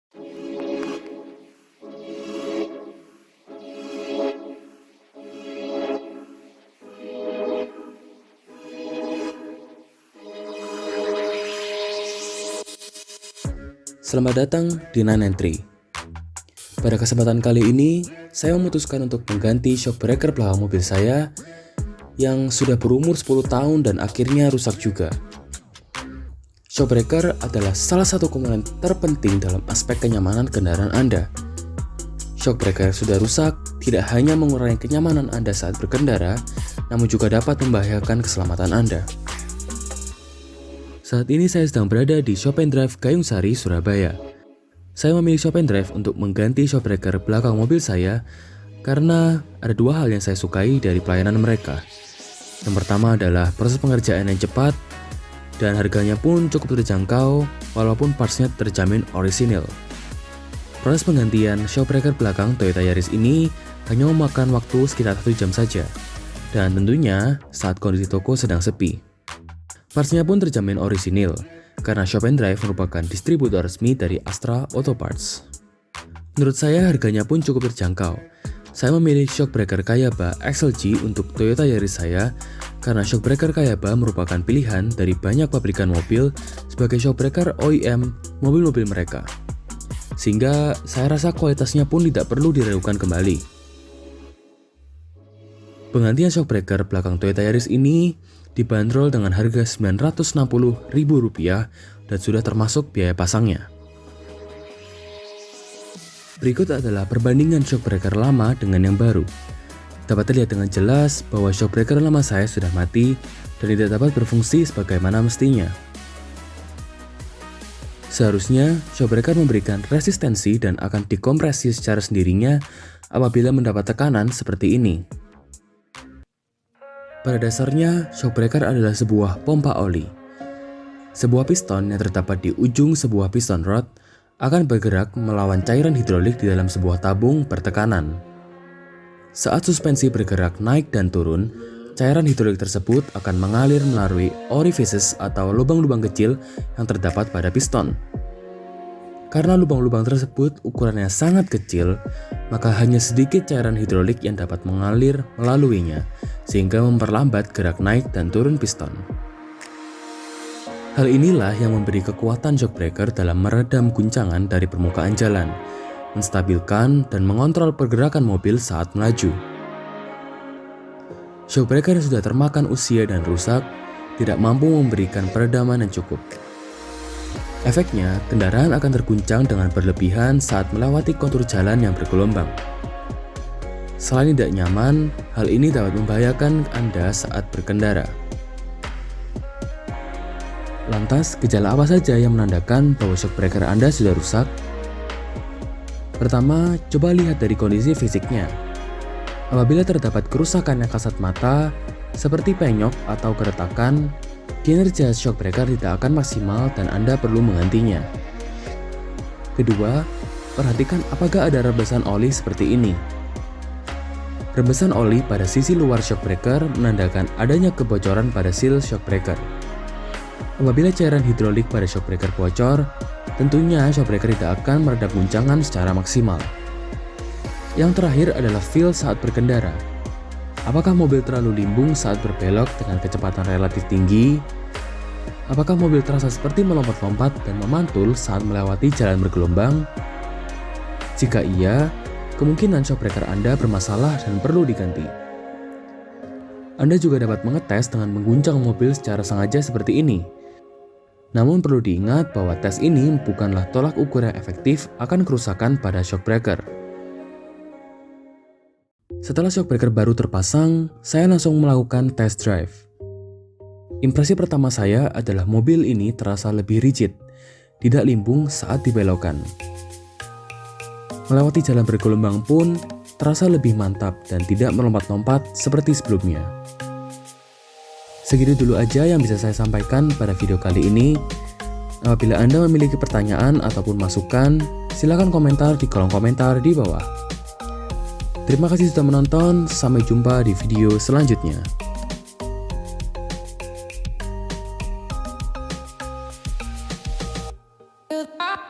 Selamat datang di 993. Pada kesempatan kali ini, saya memutuskan untuk mengganti shock breaker belakang mobil saya yang sudah berumur 10 tahun dan akhirnya rusak juga. Shock breaker adalah salah satu komponen terpenting dalam aspek kenyamanan kendaraan Anda. Shock breaker sudah rusak tidak hanya mengurangi kenyamanan Anda saat berkendara, namun juga dapat membahayakan keselamatan Anda. Saat ini saya sedang berada di Shop and Drive Gayung Sari, Surabaya. Saya memilih Shop and Drive untuk mengganti shock breaker belakang mobil saya karena ada dua hal yang saya sukai dari pelayanan mereka. Yang pertama adalah proses pengerjaan yang cepat dan harganya pun cukup terjangkau walaupun partsnya terjamin orisinil. Proses penggantian shock breaker belakang Toyota Yaris ini hanya memakan waktu sekitar 1 jam saja, dan tentunya saat kondisi toko sedang sepi. Partsnya pun terjamin orisinil, karena Shop and Drive merupakan distributor resmi dari Astra Auto Parts. Menurut saya harganya pun cukup terjangkau. Saya memilih shock breaker Kayaba XLG untuk Toyota Yaris saya, karena shock breaker Kayaba merupakan pilihan dari banyak pabrikan mobil sebagai shock breaker OEM mobil-mobil mereka. Sehingga saya rasa kualitasnya pun tidak perlu diragukan kembali. Penggantian shock breaker belakang Toyota Yaris ini dibanderol dengan harga Rp960.000 dan sudah termasuk biaya pasangnya. Berikut adalah perbandingan shock breaker lama dengan yang baru. Dapat terlihat dengan jelas bahwa shock breaker lama saya sudah mati dan tidak dapat berfungsi sebagaimana mestinya. Seharusnya shock breaker memberikan resistensi dan akan dikompresi secara sendirinya apabila mendapat tekanan seperti ini. Pada dasarnya, shock breaker adalah sebuah pompa oli. Sebuah piston yang terdapat di ujung sebuah piston rod akan bergerak melawan cairan hidrolik di dalam sebuah tabung bertekanan. Saat suspensi bergerak naik dan turun, cairan hidrolik tersebut akan mengalir melalui orifices atau lubang-lubang kecil yang terdapat pada piston. Karena lubang-lubang tersebut ukurannya sangat kecil, maka hanya sedikit cairan hidrolik yang dapat mengalir melaluinya, sehingga memperlambat gerak naik dan turun piston. Hal inilah yang memberi kekuatan shock breaker dalam meredam guncangan dari permukaan jalan, menstabilkan dan mengontrol pergerakan mobil saat melaju. Shock breaker yang sudah termakan usia dan rusak tidak mampu memberikan peredaman yang cukup. Efeknya, kendaraan akan terguncang dengan berlebihan saat melewati kontur jalan yang bergelombang. Selain tidak nyaman, hal ini dapat membahayakan Anda saat berkendara. Lantas, gejala apa saja yang menandakan bahwa shock breaker Anda sudah rusak? Pertama, coba lihat dari kondisi fisiknya. Apabila terdapat kerusakan yang kasat mata, seperti penyok atau keretakan, kinerja shock breaker tidak akan maksimal dan Anda perlu menggantinya. Kedua, perhatikan apakah ada rebesan oli seperti ini. Rebesan oli pada sisi luar shock breaker menandakan adanya kebocoran pada seal shock breaker. Apabila cairan hidrolik pada shock breaker bocor, tentunya shock breaker tidak akan meredam guncangan secara maksimal. Yang terakhir adalah feel saat berkendara. Apakah mobil terlalu limbung saat berbelok dengan kecepatan relatif tinggi? Apakah mobil terasa seperti melompat-lompat dan memantul saat melewati jalan bergelombang? Jika iya, kemungkinan shock breaker Anda bermasalah dan perlu diganti. Anda juga dapat mengetes dengan mengguncang mobil secara sengaja seperti ini. Namun perlu diingat bahwa tes ini bukanlah tolak ukur yang efektif akan kerusakan pada shock breaker. Setelah shock breaker baru terpasang, saya langsung melakukan test drive. Impresi pertama saya adalah mobil ini terasa lebih rigid, tidak limbung saat dibelokkan. Melewati jalan bergelombang pun terasa lebih mantap dan tidak melompat-lompat seperti sebelumnya. Segitu dulu aja yang bisa saya sampaikan pada video kali ini. Apabila Anda memiliki pertanyaan ataupun masukan, silakan komentar di kolom komentar di bawah. Terima kasih sudah menonton, sampai jumpa di video selanjutnya. Goodbye.